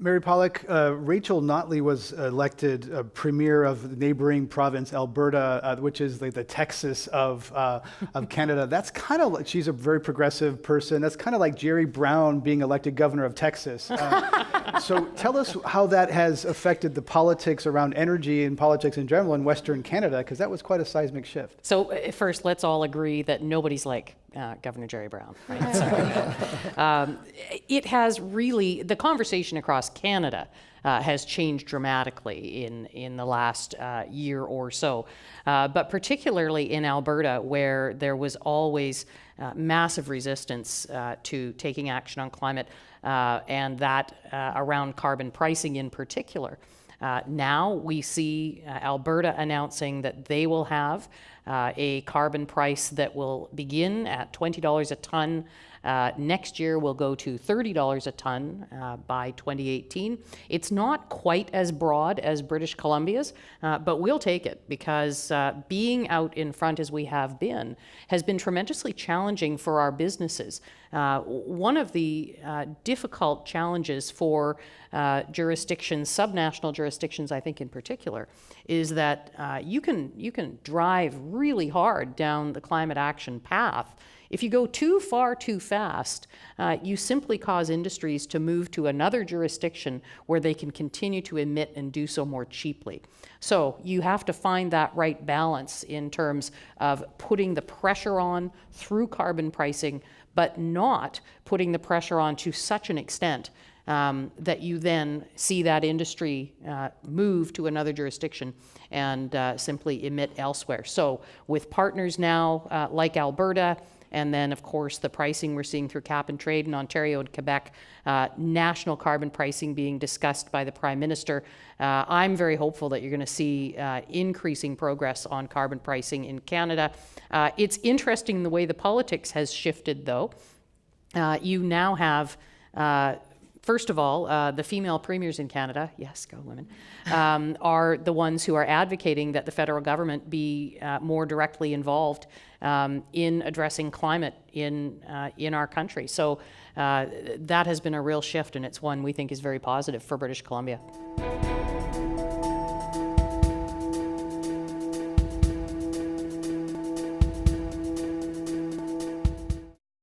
Mary Polak, Rachel Notley was elected premier of the neighboring province, Alberta, which is like the Texas of Canada. That's kind of like, she's a very progressive person. That's kind of like Jerry Brown being elected governor of Texas. So tell us how that has affected the politics around energy and politics in general in Western Canada, because that was quite a seismic shift. So first, let's all agree that nobody's like Governor Jerry Brown, right? So, it has really, the conversation across Canada has changed dramatically in the last year or so, but particularly in Alberta, where there was always massive resistance to taking action on climate, and that around carbon pricing in particular. Now we see Alberta announcing that they will have a carbon price that will begin at $20 a ton. Next year will go to $30 a ton by 2018. It's not quite as broad as British Columbia's, but we'll take it because being out in front as we have been has been tremendously challenging for our businesses. One of the difficult challenges for jurisdictions, subnational jurisdictions, I think in particular, is that you can drive really hard down the climate action path. If you go too far too fast, you simply cause industries to move to another jurisdiction where they can continue to emit and do so more cheaply. So you have to find that right balance in terms of putting the pressure on through carbon pricing, but not putting the pressure on to such an extent that you then see that industry move to another jurisdiction and simply emit elsewhere. So with partners now like Alberta, and then, of course, the pricing we're seeing through cap and trade in Ontario and Quebec, national carbon pricing being discussed by the Prime Minister. I'm very hopeful that you're going to see increasing progress on carbon pricing in Canada. It's interesting the way the politics has shifted, though. You now have first of all, the female premiers in Canada, yes, go women, are the ones who are advocating that the federal government be more directly involved in addressing climate in our country. So that has been a real shift, and it's one we think is very positive for British Columbia.